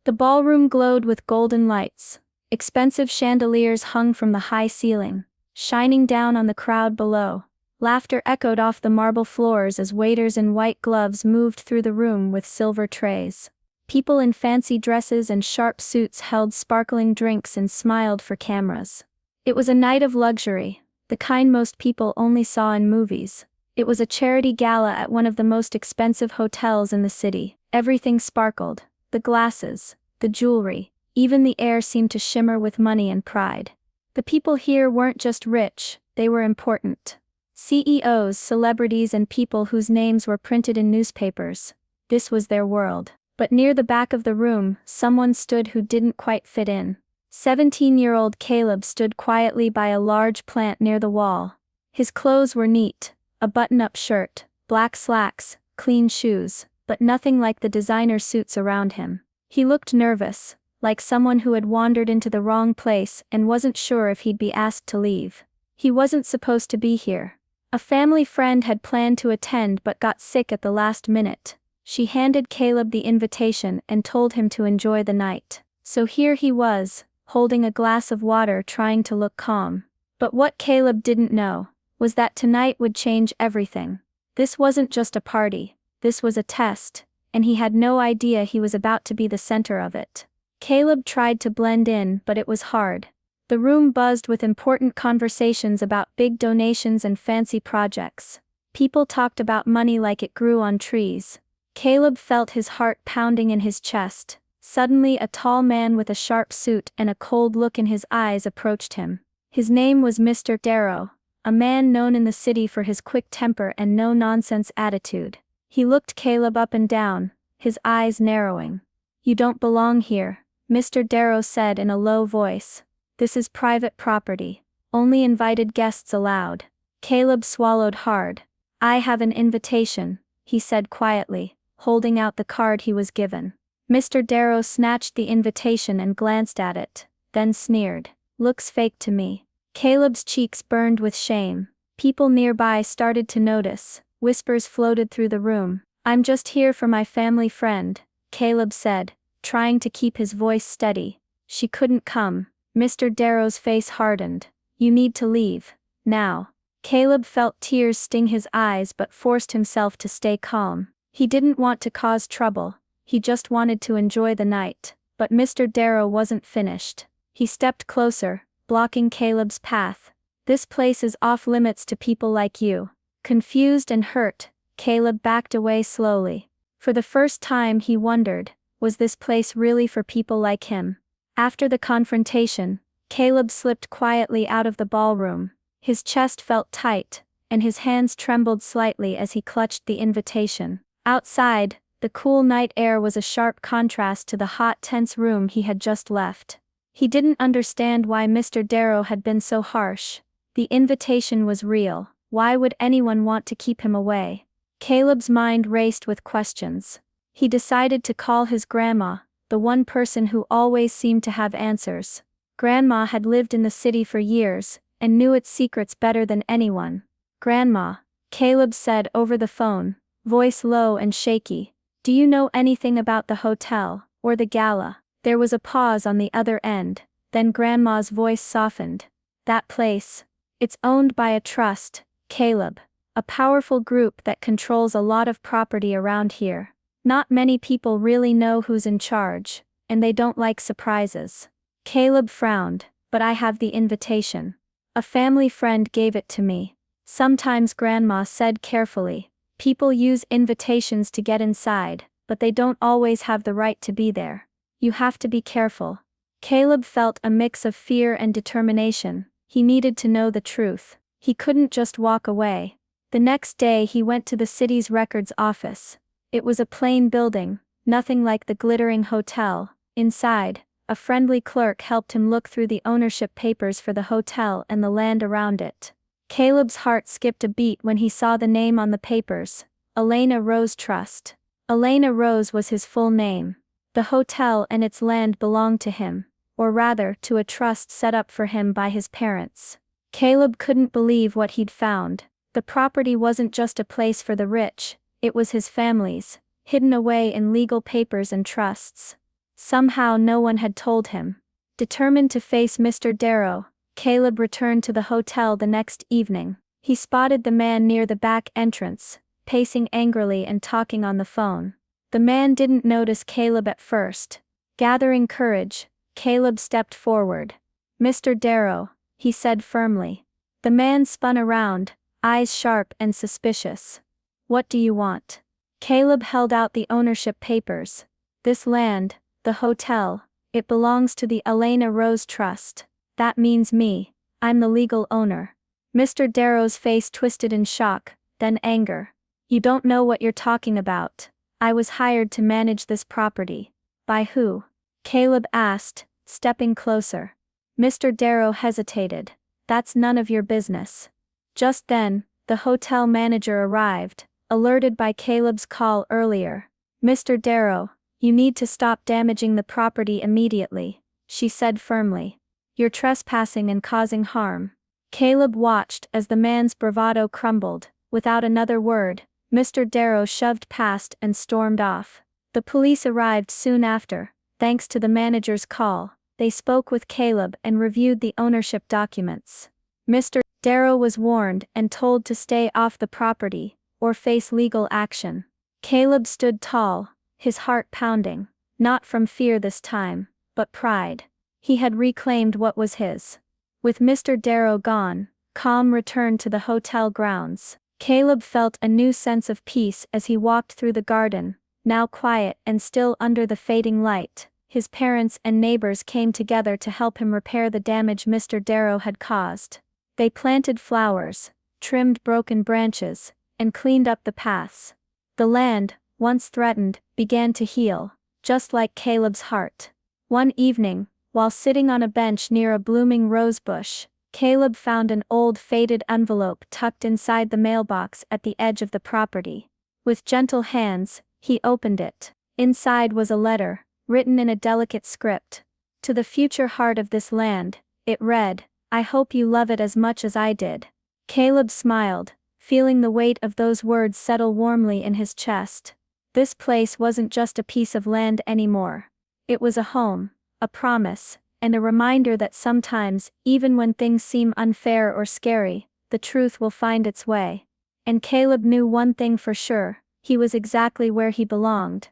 The ballroom glowed with golden lights. Expensive chandeliers hung from the high ceiling, shining down on the crowd below. Laughter echoed off the marble floors as waiters in white gloves moved through the room with silver trays. People in fancy dresses and sharp suits held sparkling drinks and smiled for cameras. It was a night of luxury, the kind most people only saw in movies. It was a charity gala at one of the most expensive hotels in the city. Everything sparkled. The glasses, the jewelry, even the air seemed to shimmer with money and pride. The people here weren't just rich, they were important. CEOs, celebrities, and people whose names were printed in newspapers. This was their world. But near the back of the room, someone stood who didn't quite fit in. 17-year-old Caleb stood quietly by a large plant near the wall. His clothes were neat, a button-up shirt, black slacks, clean shoes, but nothing like the designer suits around him. He looked nervous, like someone who had wandered into the wrong place and wasn't sure if he'd be asked to leave. He wasn't supposed to be here. A family friend had planned to attend but got sick at the last minute. She handed Caleb the invitation and told him to enjoy the night. So here he was, holding a glass of water, trying to look calm. But what Caleb didn't know was that tonight would change everything. This wasn't just a party, this was a test, and he had no idea he was about to be the center of it. Caleb tried to blend in, but it was hard. The room buzzed with important conversations about big donations and fancy projects. People talked about money like it grew on trees. Caleb felt his heart pounding in his chest. Suddenly a tall man with a sharp suit and a cold look in his eyes approached him. His name was Mr. Darrow, a man known in the city for his quick temper and no-nonsense attitude. He looked Caleb up and down, his eyes narrowing. "You don't belong here," Mr. Darrow said in a low voice. "This is private property. Only invited guests allowed." Caleb swallowed hard. "I have an invitation," he said quietly, holding out the card he was given. Mr. Darrow snatched the invitation and glanced at it, then sneered. "Looks fake to me." Caleb's cheeks burned with shame. People nearby started to notice. Whispers floated through the room. "I'm just here for my family friend," Caleb said, trying to keep his voice steady. "She couldn't come." Mr. Darrow's face hardened. "You need to leave. Now." Caleb felt tears sting his eyes but forced himself to stay calm. He didn't want to cause trouble, he just wanted to enjoy the night. But Mr. Darrow wasn't finished. He stepped closer, blocking Caleb's path. "This place is off limits to people like you." Confused and hurt, Caleb backed away slowly. For the first time he wondered, was this place really for people like him? After the confrontation, Caleb slipped quietly out of the ballroom. His chest felt tight, and his hands trembled slightly as he clutched the invitation. Outside, the cool night air was a sharp contrast to the hot, tense room he had just left. He didn't understand why Mr. Darrow had been so harsh. The invitation was real. Why would anyone want to keep him away? Caleb's mind raced with questions. He decided to call his grandma, the one person who always seemed to have answers. Grandma had lived in the city for years, and knew its secrets better than anyone. "Grandma," Caleb said over the phone, voice low and shaky, "do you know anything about the hotel, or the gala?" There was a pause on the other end, then Grandma's voice softened. "That place. It's owned by a trust, Caleb. A powerful group that controls a lot of property around here. Not many people really know who's in charge, and they don't like surprises." Caleb frowned. "But I have the invitation. A family friend gave it to me." "Sometimes," Grandma said carefully, "people use invitations to get inside, but they don't always have the right to be there. You have to be careful." Caleb felt a mix of fear and determination. He needed to know the truth. He couldn't just walk away. The next day he went to the city's records office. It was a plain building, nothing like the glittering hotel. Inside, a friendly clerk helped him look through the ownership papers for the hotel and the land around it. Caleb's heart skipped a beat when he saw the name on the papers, Elena Rose Trust. Elena Rose was his full name. The hotel and its land belonged to him, or rather to a trust set up for him by his parents. Caleb couldn't believe what he'd found. The property wasn't just a place for the rich, it was his family's, hidden away in legal papers and trusts. Somehow no one had told him. Determined to face Mr. Darrow, Caleb returned to the hotel the next evening. He spotted the man near the back entrance, pacing angrily and talking on the phone. The man didn't notice Caleb at first. Gathering courage, Caleb stepped forward. "Mr. Darrow," he said firmly. The man spun around, eyes sharp and suspicious. "What do you want?" Caleb held out the ownership papers. "This land, the hotel, it belongs to the Elena Rose Trust. That means me, I'm the legal owner." Mr. Darrow's face twisted in shock, then anger. "You don't know what you're talking about. I was hired to manage this property." "By who?" Caleb asked, stepping closer. Mr. Darrow hesitated. "That's none of your business." Just then, the hotel manager arrived, alerted by Caleb's call earlier. "Mr. Darrow, you need to stop damaging the property immediately," she said firmly. "You're trespassing and causing harm." Caleb watched as the man's bravado crumbled. Without another word, Mr. Darrow shoved past and stormed off. The police arrived soon after. Thanks to the manager's call, they spoke with Caleb and reviewed the ownership documents. Mr. Darrow was warned and told to stay off the property, or face legal action. Caleb stood tall, his heart pounding, not from fear this time, but pride. He had reclaimed what was his. With Mr. Darrow gone, calm returned to the hotel grounds. Caleb felt a new sense of peace as he walked through the garden, now quiet and still under the fading light. His parents and neighbors came together to help him repair the damage Mr. Darrow had caused. They planted flowers, trimmed broken branches, and cleaned up the paths. The land, once threatened, began to heal, just like Caleb's heart. One evening, while sitting on a bench near a blooming rosebush, Caleb found an old faded envelope tucked inside the mailbox at the edge of the property. With gentle hands, he opened it. Inside was a letter, written in a delicate script. To the future heart of this land, it read, "I hope you love it as much as I did." Caleb smiled, feeling the weight of those words settle warmly in his chest. This place wasn't just a piece of land anymore. It was a home, a promise, and a reminder that sometimes, even when things seem unfair or scary, the truth will find its way. And Caleb knew one thing for sure: he was exactly where he belonged.